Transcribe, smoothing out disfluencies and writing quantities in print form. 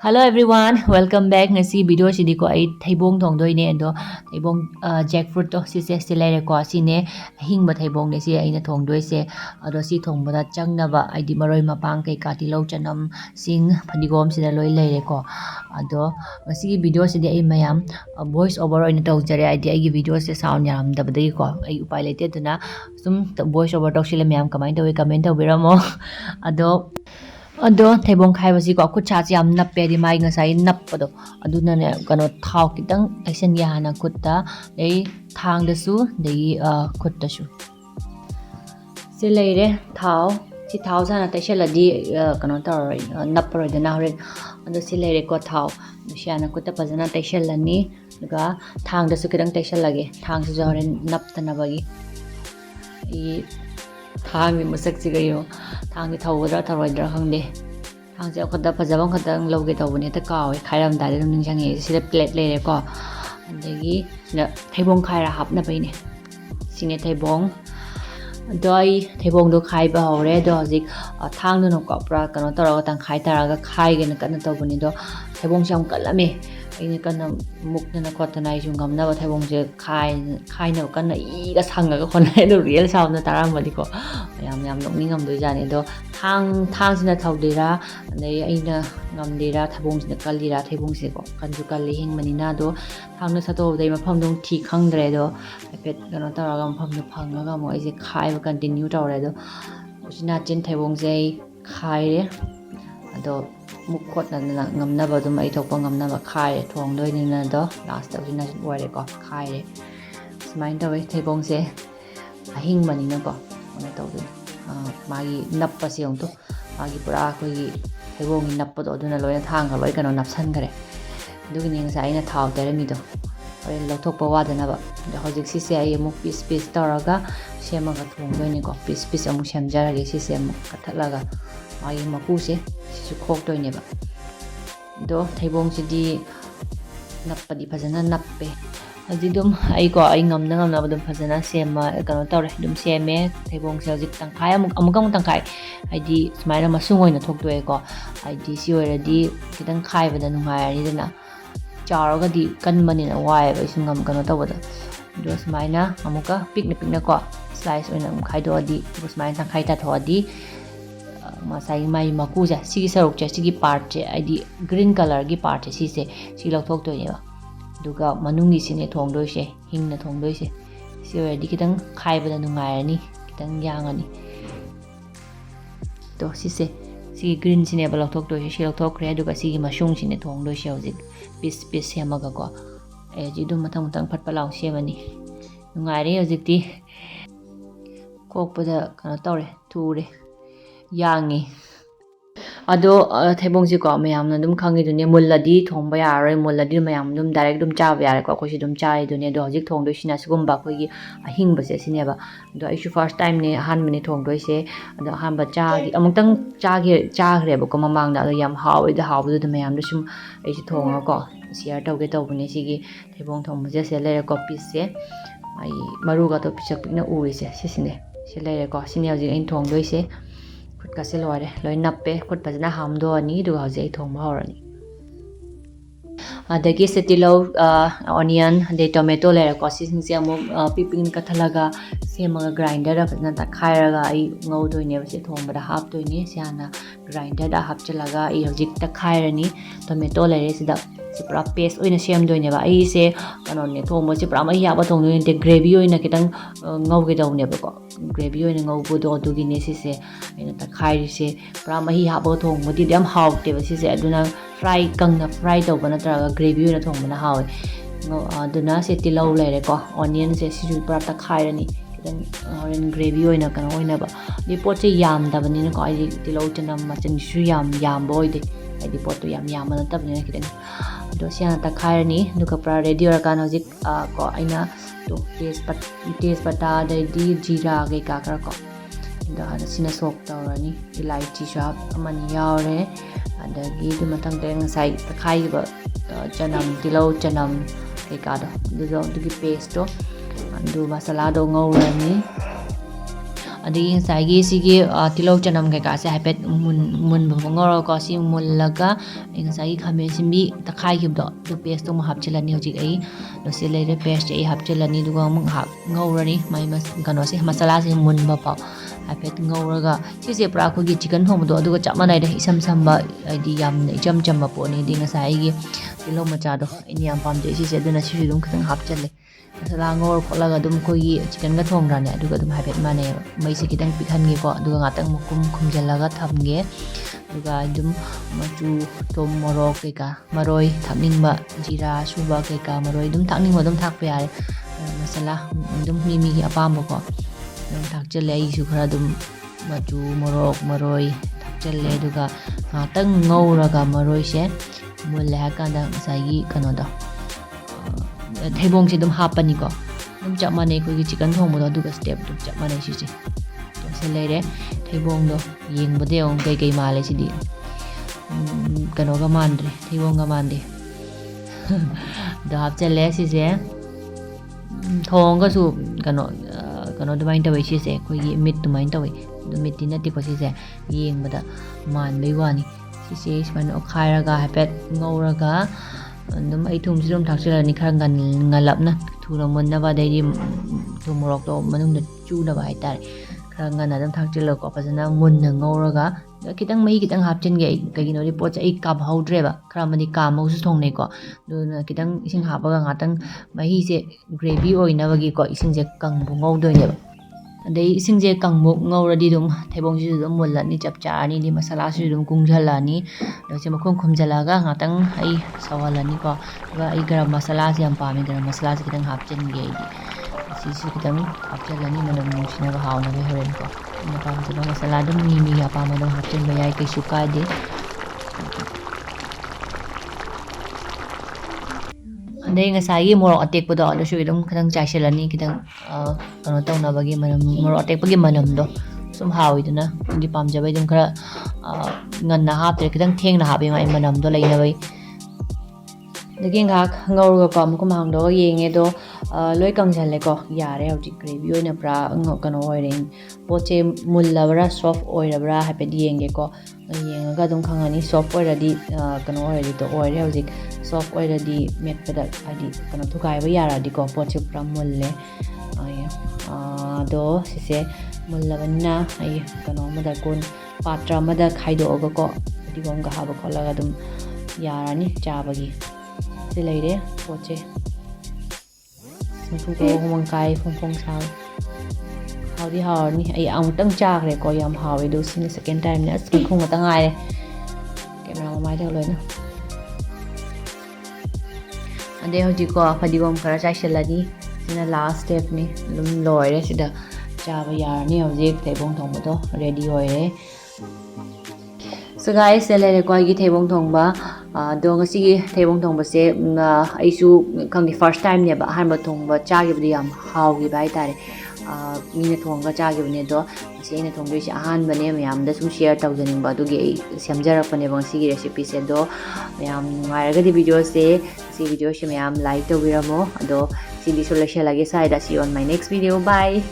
Hello everyone, welcome back. Ngasi video si diko ay thaibong thong doi ne ado thaibong jackfruit to si se lere ko sine hingba thaibong ne si aina thong doi se ado si thong bada changna ba ai di maroi mapang kai ka ti lo chanam sing phadigom sina loi lere ko ado ngasi video si di ai mayam voice over oina tau jare ai di ai gi video se sound yam da badai ko ai upai lete tuna sum voice over talk sile mayam kamai tawi comment tawiramo ado thaibong khai ko khut cha yam nappe di mai ngasai napado aduna ne kano thau kitang taisen ya hana khutta dei thang da su dei khut da su se leire thau si thau sana taisela di kano tar napro da na hore ado se leire ko thau siana khutta pajana taisela ni daga thang da su kitang taisela ge thang su jore nap tana bagi I thang masak sigayo thang thawdra tharoidra khangde thang se khada phajabam khadang loge tawbune ta kaw khairam dai dum ning jange sida plate lere ko andagi na thaibong khaira hapna paine sine thaibong doi thaibong do khai ba hore do hojik thang no ko pra kano taraga tang khai taraga khai ge na kana tawbune do thaibong sam kalame ini kana mukna na khotana I jungam na thaibong je khai na kana I ga sanga ga khonai do real sound na taram bali ko yam nokning ngam do jani do thang sina thaudira nei aina ngam dira thabong sina kalira thaibong se ko kanju kalli hing manina do thang na sato dai mafam dong thi khangdre do pet kana taraga mafam no phangaga mo ai je khai ba continue tawre do usina chin thaibong je khai re ado mukhot na ngamna ba dum ai thokpa ngamna ba khai re thong doi ni na do last of na ware ko khai re smain tawai thaibong se ahing manina ko ona tawdu magi nappa se ong to magi pura khoi thaibong ni nappa do duna loina thang ga loi kano napsan gare dugi ni sa ina thaw tere mi do ore lothokpa wa dana ba hojik si se ai mu piece taraga sema ga thong doi ni ko piece amu semjara ge si se mu kathlaga magi maku se si khok doi ne ba do thaibong si di nappa di phajana nappe Aji dum ai ko ai ngam na dum phajana sema kano tawre dum seme thaibong se hojik tangkai amukam tangkai ai di smaina masung oina thok doe ko ai di si ora di kitang khai bada nungai ari dana charaga di kan mani na wai ba singam kano tawada do smaina amuka pikna ko slice oina khai do di smaina tangkai ta tho di masai mai maku ja sigi saruk cha sigi part che ai di green color gi part che si se si lok thok doe ne ba duga manungi sine thong doi se hingna thong doi se si already kitang khai bada nungai ani kitang yang ani to si se si green sine ba lok thok doi se lok thok re duga si masung sine thong doi se hojik piece semaga ko e ji dum mathang phat palang semani nungai re hojik ti kokpada kana tawre ture yangi ado thaibong ji ko mayam na dum khangi dune mulladi thongba yaroi mulladi mayam dum direct dum chaba yare ko khosi dum chai dune do hojik thong do sina sigum ba khoi gi ahing ba se sine ba do I shu first time ne han mini thong doi se ado han ba cha gi amuk tang cha gre ba ko mamang da yam haw da haw du mayam du sum ai si thong ko share tau ge tau bune si gi thaibong thong ba se le ko piece se ai maru ga to pichak pikna uri se sine se le ko sine hojik ain thong doi se khut ka se lore loi nappe khut pajana hamdo ani du hauze ai thong mahorani adagi setilo onion de tomato le ko sing se amu pipin ka thalaga semaga grinder da pajana ta khairaga ai ngau doine ba se thong bada hap doine siana grinder da hap chalaga ai hojik ta khairani tomato le re sida si pura paste oina sem doine ba ai se kanon ne thong mo si pura ma ya ba thong doine de gravy oina kitang ngau ge daune ba ko gravy oina ngau bu do du gi ne si se aina ta khairi se pura ma hi ha ba thong mo di yam haw te ba si se aduna fry kangna fry to bana tra gravy oina thong bana haw aduna se tilau le re ko onion se si ju pura ta khairani kitang oren gravy oina kana oina ba di pot che yam da bani ko ai tilau chanam ma chen su yam boy de ai di pot to yam na tab ne kitang do siya ta khairani duka pra ready ora kan hojik ko aina to taste pata de di jira ge ka kra ko da sina sok tawrani elaichi shop amani yaure adagi du matang de ngasai ta khai ba chanam tilau chanam ge ka do du gi paste to andu masala do ngau rani ꯑꯗꯒꯤ ꯉꯁꯥꯏꯒꯤ ꯁꯤꯒꯤ ꯇꯤꯜꯍꯧ ꯆꯅꯝ ꯀꯩꯀꯥꯁꯦ ꯍꯥꯏꯐꯦꯠ ꯃꯨꯟꯕ ꯉꯧꯔꯒꯀꯣ ꯁꯤ ꯃꯨꯜꯂꯒ ꯑꯩ ꯉꯁꯥꯏꯒꯤ ꯈꯥꯃꯦꯟ ꯑꯁꯤꯟꯕꯤ ꯇꯛꯈꯥꯏꯈꯤꯕꯗꯣ ꯑꯗꯨ ꯄꯦꯁꯇꯣ ꯑꯃꯨꯛ ꯍꯥꯞꯆꯤꯜꯂꯅꯤ ꯍꯧꯖꯤꯛ ꯑꯩ ꯁꯤ ꯂꯩꯔꯦ ꯄꯦꯁꯁꯦ ꯑꯩ ꯍꯥꯞꯆꯤꯜꯂꯅꯤ ꯑꯗꯨꯒ ꯑꯃꯨꯛ ꯉꯥꯏꯍꯥꯛ ꯉꯧꯔꯅꯤ ꯃꯥꯏ ꯀꯩꯅꯣꯁꯦ ꯃꯁꯥꯂꯥꯁꯦ ꯃꯨꯟꯕ ꯐꯥꯎ ꯍꯥꯏꯐꯦꯠ ꯉꯧꯔꯒ ꯁꯤꯁꯦ ꯄꯨꯔꯥ ꯑꯩꯈꯣꯏꯒꯤ ꯆꯤꯛꯀꯟ ꯊꯣꯡꯕꯗꯣ ꯑꯗꯨꯒ ꯆꯞ ꯃꯥꯟꯅꯩꯗ ꯏꯁꯝ ꯁꯝꯕ ꯍꯥꯏꯗꯤ ꯌꯥꯝꯅ ꯏꯆꯝ ꯆꯝꯕ ꯄꯣꯠꯅꯤ ꯍꯥꯏꯗꯤ ꯉꯁꯥꯏꯒꯤ ꯇꯤꯜꯍꯧ ꯃꯆꯥꯗꯣ ꯑꯩꯅ ꯌꯥꯝ ꯄꯥꯝꯖꯩ ꯁꯤꯁꯦ ꯑꯗꯨꯅ ꯁꯤꯁꯨ ꯑꯗꯨꯝ ꯈꯤꯇꯪ ꯍꯥꯞꯆꯜꯂꯦ ꯃꯁꯥꯂꯥ ꯉꯧꯔ ꯈꯣꯠꯂꯒ ꯑꯗꯨꯝ ꯑꯩꯈꯣꯏꯒꯤ ꯆꯤꯛꯀꯟꯒ ꯊꯣꯡꯗ꯭ꯔꯅꯦ ꯑꯗꯨꯒ ꯑꯗꯨꯝ ꯍꯥꯏꯐꯦꯠ ꯃꯥꯟꯅꯩꯑꯕ ꯃꯩꯁꯦ ꯈꯤꯇꯪ ꯄꯤꯛꯍꯟꯒꯦꯀꯣ ꯑꯗꯨꯒ ꯉꯥꯛꯇꯪ ꯃꯈꯨꯝ ꯈꯨꯝꯖꯤꯜꯂꯒ ꯊꯝꯒꯦ ꯑꯗꯨꯒ ꯑꯗꯨꯝ ꯃꯆꯨ ꯊꯨꯝ ꯃꯣꯔꯣꯛ ꯀꯩꯀꯥ ꯃꯔꯣꯏ ꯊꯥꯛꯅꯤꯡꯕ ꯖꯤꯔꯥ ꯁꯨꯕ ꯀꯩꯀꯥ ꯃꯔꯣꯏ ꯑꯗꯨꯝ ꯊꯥꯛꯅꯤꯡꯕ ꯑꯗꯨꯝ ꯊꯥꯛꯄ ꯌꯥꯔꯦ ꯃꯁꯥꯂꯥ ꯑꯗꯨꯝ ꯃꯤꯒꯤ ꯑꯄꯥꯝꯕꯀꯣ ꯑꯗꯨꯝ ꯊꯥꯛꯆꯤꯜꯂꯦ ꯑꯩꯁꯨ ꯈꯔ ꯑꯗꯨꯝ ꯃꯆꯨ ꯃꯣꯔꯣꯛ ꯃꯔꯣꯏ ꯊꯥꯛꯆꯤꯜꯂꯦ ꯑꯗꯨꯒ ꯉꯥꯛꯇꯪ ꯉꯧꯔꯒ ꯃꯔꯣꯏꯁꯦ ꯃꯨꯜꯂꯦ ꯍꯥꯏ ꯀꯥꯟꯗ ꯉꯁꯥꯏꯒꯤ ꯀꯩꯅꯣꯗꯣ ꯊꯩꯕꯣꯡꯁꯦ ꯑꯗꯨꯝ ꯍꯥꯞꯄꯅꯤꯀꯣ ꯑꯗꯨꯝ ꯆꯞ ꯃꯥꯟꯅꯩ ꯑꯩꯈꯣꯏꯒꯤ ꯆꯤꯛꯀꯟ ꯊꯣꯡꯕꯗꯣ ꯑꯗꯨꯒ ꯁ꯭ꯇꯦꯞ ꯑꯗꯨꯝ ꯆꯞ ꯃꯥꯟꯅꯩ ꯁꯤꯁꯦ ꯁꯤ ꯂꯩꯔꯦ ꯊꯩꯕꯣꯡꯗꯣ ꯌꯦꯡꯕꯗ ꯌꯦꯡꯉꯨ ꯀꯩꯀꯩ ꯃꯥꯜꯂꯦ ꯁꯤꯗꯤ ꯀꯩꯅꯣꯒ ꯃꯥꯟꯗ꯭ꯔꯦ ꯊꯩꯕꯣꯡꯒ ꯃꯥꯟꯗꯦ ꯑꯗꯣ ꯍꯥꯞꯆꯤꯜꯂꯦ ꯁꯤꯁꯦ ꯊꯣꯡꯉꯒꯁꯨ ꯀꯩꯅꯣ ꯑꯗꯨꯃꯥꯏꯅ ꯇꯧꯋꯤ ꯁꯤꯁꯦ ꯑꯩꯈꯣꯏꯒꯤ ꯃꯤꯠ ꯑꯗꯨꯃꯥꯏꯅ ꯇꯧꯋꯤ ꯑꯗꯨ ꯃꯤꯠꯇꯤ ꯅꯠꯇꯦꯀꯣ ꯁꯤꯁꯦ ꯌꯦꯡꯕꯗ ꯃꯥꯟꯕꯩ ꯋꯥꯅꯤ ꯁꯤꯁꯦ ꯁꯨꯃꯥꯏꯅ ꯑꯣꯠꯈꯥꯏꯔꯒ ꯍꯥꯏꯐꯦꯠ ꯉꯧꯔꯒ ꯑꯗꯨꯝ ꯑꯩ ꯊꯨꯝꯁꯨ ꯑꯗꯨꯝ ꯊꯥꯛꯆꯤꯜꯂꯅꯤ ꯈꯔ ꯉꯜꯂꯞꯅ ꯊꯨꯅ ꯃꯨꯟꯅꯕ ꯑꯗꯩꯗꯤ ꯊꯨꯝ ꯃꯣꯔꯣꯛꯇꯣ ꯃꯅꯨꯡꯗ ꯆꯨꯅꯕ ꯍꯥꯏꯇꯥꯔꯦ ꯈꯔ ꯉꯟꯅ ꯑꯗꯨꯝ ꯊꯥꯛꯆꯤꯜꯂꯒꯀꯣ ꯐꯖꯅ ꯃꯨꯟꯅ ꯉꯧꯔꯒ ꯈꯤꯇꯪ ꯃꯍꯤ ꯈꯤꯇꯪ ꯍꯥꯞꯆꯤꯟꯒꯦ ꯑꯩ ꯀꯩꯒꯤꯅꯣꯗꯤ ꯄꯣꯠꯁꯦ ꯑꯩ ꯀꯥꯝꯍꯧꯗ꯭ꯔꯦꯕ ꯈꯔ ꯑꯃꯗꯤ ꯀꯥꯝꯃꯒꯁꯨ ꯊꯣꯡꯅꯩꯀꯣ ꯑꯗꯨꯅ ꯈꯤꯇꯪ ꯏꯁꯤꯡ ꯍꯥꯞꯄꯒ ꯉꯥꯛꯇꯪ ꯃꯍꯤꯁꯦ ꯒ꯭ꯔꯦꯚꯤ ꯑꯣꯏꯅꯕꯒꯤꯀꯣ ꯏꯁꯤꯡꯁꯦ ꯀꯪꯕ ꯉꯧꯗꯣꯏꯅꯦꯕ ꯑꯗꯩ ꯏꯁꯤꯡꯁꯦ ꯀꯪꯕ ꯉꯧꯔꯗꯤ ꯑꯗꯨꯝ ꯊꯩꯕꯣꯡꯁꯤꯁꯨ ꯑꯗꯨꯝ ꯃꯨꯜꯂꯅꯤ ꯆꯞ ꯆꯥꯔꯅꯤ ꯑꯗꯩ ꯃꯁꯥꯂꯥꯁꯤꯁꯨ ꯑꯗꯨꯝ ꯀꯨꯡꯁꯤꯜꯂꯛꯑꯅꯤ ꯑꯗꯣ ꯁꯤ ꯃꯈꯨꯝ ꯈꯨꯝꯖꯤꯜꯂꯒ ꯉꯥꯛꯇꯪ ꯑꯩ ꯁꯧꯍꯜꯂꯅꯤꯀꯣ ꯑꯗꯨꯒ ꯑꯩ ꯒꯔꯝ ꯃꯁꯥꯂꯥꯁꯦ ꯌꯥꯝ ꯄꯥꯝꯃꯦ ꯒꯔꯝ ꯃꯁꯥꯂꯥꯁꯦ ꯈꯤꯇꯪ ꯍꯥꯞꯆꯤꯟꯒꯦ ꯑꯩꯗꯤ ꯁꯤꯁꯨ ꯈꯤꯇꯪ ꯍꯥꯞꯆꯤꯜꯂꯅꯤ ꯃꯅꯝ ꯅꯨꯡꯁꯤꯅꯕ ꯍꯥꯎꯅꯕ ꯍꯣꯔꯦꯟꯀꯣ ꯑꯩꯅ ꯄꯥꯝꯖꯕ ꯃꯁꯥꯂꯥ ꯑꯗꯨꯝ ꯃꯤꯒꯤ ꯑꯄꯥꯝꯕ ꯑꯗꯨꯝ ꯍꯥꯞꯆꯤꯟꯕ ꯌꯥꯏ ꯀꯩꯁꯨ ꯀꯥꯏꯗꯦ ꯑꯗꯩ ꯉꯁꯥꯏꯒꯤ ꯃꯣꯔꯣꯛ ꯑꯇꯦꯛꯄꯗꯣ ꯑꯗꯨꯁꯨ ꯑꯗꯨꯝ ꯈꯤꯇꯪ ꯆꯥꯏꯁꯤꯜꯂꯅꯤ ꯈꯤꯇꯪ ꯀꯩꯅꯣ ꯇꯧꯅꯕꯒꯤ ꯃꯅꯝ ꯃꯣꯔꯣꯛ ꯑꯇꯦꯛꯄꯒꯤ ꯃꯅꯝꯗꯣ ꯁꯨꯝ ꯍꯥꯎꯋꯤꯗꯅ ꯑꯩꯗꯤ ꯄꯥꯝꯖꯕꯩ ꯑꯗꯨꯝ ꯈꯔ ꯉꯟꯅ ꯍꯥꯞꯇ꯭ꯔꯦ ꯈꯤꯇꯪ ꯊꯦꯡꯅ ꯍꯥꯞꯄꯦ ꯃꯥꯏ ꯃꯅꯝꯗꯣ ꯂꯩꯅꯕꯩ ꯑꯗꯒꯤ ꯉꯥꯏꯍꯥꯛ ꯉꯧꯔꯒꯀꯣ ꯃꯈꯨꯝ ꯍꯥꯡꯗꯣꯛꯑꯒ ꯌꯦꯡꯉꯦ ꯑꯗꯣ ꯂꯣꯏ ꯀꯪꯁꯤꯜꯂꯦꯀꯣ ꯌꯥꯔꯦ ꯍꯧꯖꯤꯛ ꯒ꯭ꯔꯦꯚꯤ ꯑꯣꯏꯅ ꯄꯨꯔꯥ ꯀꯩꯅꯣ ꯑꯣꯏꯔꯦ ꯄꯣꯠꯁꯦ ꯃꯨꯜꯂꯕ꯭ꯔꯥ ꯁꯣꯐ ꯑꯣꯏꯔꯕ꯭ꯔꯥ ꯍꯥꯏꯐꯦꯠ ꯌꯦꯡꯒꯦꯀꯣ ꯌꯦꯡꯉꯒ ꯑꯗꯨꯝ ꯈꯪꯉꯅꯤ ꯁꯣꯐ ꯑꯣꯏꯔꯗꯤ ꯀꯩꯅꯣ ꯑꯣꯏꯔꯗꯤ ꯑꯣꯏꯔꯦ ꯍꯧꯖꯤꯛ ꯁꯣꯐ ꯑꯣꯏꯔꯗꯤ ꯃꯦꯠꯄꯗ ꯍꯥꯏꯗꯤ ꯀꯩꯅꯣ ꯊꯨꯒꯥꯏꯕ ꯌꯥꯔꯗꯤꯀꯣ ꯄꯣꯠꯁꯦ ꯄꯨꯔꯥ ꯃꯨꯜꯂꯦ ꯑꯗꯣ ꯁꯤꯁꯦ ꯃꯨꯜꯂꯕꯅꯤꯅ ꯑꯩ ꯀꯩꯅꯣ ꯑꯃꯗ ꯄꯥꯇ꯭ꯔ ꯑꯃꯗ ꯈꯥꯏꯗꯣꯛꯑꯒꯀꯣ ꯐꯗꯤꯒꯣꯝꯒ ꯍꯥꯞꯄ ꯈꯣꯠꯂꯒ ꯑꯗꯨꯝ ꯌꯥꯔꯅꯤ ꯆꯥꯕꯒꯤ ꯁꯤ ꯂꯩꯔꯦ ꯄꯣꯠꯁꯦ ꯃꯆꯨꯒ ꯍꯨꯃꯪ ꯀꯥꯏ ꯐꯣꯡ ꯐꯣꯡ ꯁꯥꯏ ꯍꯥꯎꯗꯤ ꯍꯥꯎꯔꯅꯤ ꯑꯩ ꯑꯃꯨꯛꯇꯪ ꯆꯥꯈ꯭ꯔꯦꯀꯣ ꯌꯥꯝ ꯍꯥꯎꯋꯦ ꯑꯗꯣ ꯁꯤꯅ ꯁꯦꯀꯦꯟ ꯇꯥꯏꯝꯅꯦ ꯑꯁ ꯃꯈꯨꯝ ꯉꯥꯛꯇ ꯉꯥꯏꯔꯦ ꯀꯦꯃꯦꯔꯥ ꯃꯃꯥꯏꯗ ꯂꯣꯏꯅ ꯑꯗꯩ ꯍꯧꯖꯤꯛꯀꯣ ꯐꯗꯤꯒꯣꯝ ꯈꯔ ꯆꯥꯏꯁꯤꯜꯂꯅꯤ ꯁꯤꯅ ꯂꯥꯁ ꯁ꯭ꯇꯦꯞꯅꯤ ꯑꯗꯨꯝ ꯂꯣꯏꯔꯦ ꯁꯤꯗ ꯆꯥꯕ ꯌꯥꯔꯅꯤ ꯍꯧꯖꯤꯛ ꯊꯩꯕꯣꯡ ꯊꯣꯡꯕꯗꯣ ꯔꯦꯗꯤ ꯑꯣꯏꯔꯦ ꯁꯣ ꯒꯥꯏꯁ ꯁꯤꯗ ꯂꯩꯔꯦꯀꯣ ꯑꯩꯒꯤ ꯊꯩꯕꯣꯡ ꯊꯣꯡꯕ ꯑꯗꯣ ꯉꯁꯤꯒꯤ ꯊꯩꯕꯣꯡ ꯊꯣꯡꯕꯁꯦ ꯑꯩꯁꯨ ꯈꯪꯗꯦ ꯐꯥꯔꯁ ꯇꯥꯏꯝꯅꯦꯕ ꯑꯍꯥꯟꯕ ꯊꯣꯡꯕ ꯆꯥꯈꯤꯕꯗꯤ ꯌꯥꯝ ꯍꯥꯎꯈꯤꯕ ꯍꯥꯏꯇꯥꯔꯦ ꯃꯤꯅ ꯊꯣꯡꯉꯒ ꯆꯥꯈꯤꯕꯅꯦ ꯑꯗꯣ ꯉꯁꯤ ꯑꯩꯅ ꯊꯣꯡꯗꯣꯏꯁꯦ ꯑꯍꯥꯟꯕꯅꯦ ꯃꯌꯥꯝꯗ ꯁꯨꯝ ꯁꯤꯌꯔ ꯇꯧꯖꯅꯤꯡꯕ ꯑꯗꯨꯒꯤ ꯑꯩ ꯁꯦꯝꯖꯔꯛꯄꯅꯦꯕ ꯉꯁꯤꯒꯤ ꯔꯦꯁꯤꯄꯤꯁꯦ ꯑꯗꯣ ꯃꯌꯥꯝ ꯅꯨꯡꯉꯥꯏꯔꯒꯗꯤ ꯚꯤꯗꯤꯑꯣꯁꯦ ꯁꯤ ꯚꯤꯗꯤꯑꯣꯁꯦ ꯃꯌꯥꯝ ꯂꯥꯏꯛ ꯇꯧꯕꯤꯔꯝꯃꯣ ꯑꯗꯣ ꯁꯤꯗꯤꯁꯨ ꯂꯣꯏꯁꯤꯜꯂꯒꯦ ꯁ꯭ꯋꯥꯏꯗ ꯁꯤ ꯑꯣꯟ ꯃꯥꯏ ꯅꯦꯛꯁ ꯚꯤꯗꯤꯑꯣ ꯕꯥꯏ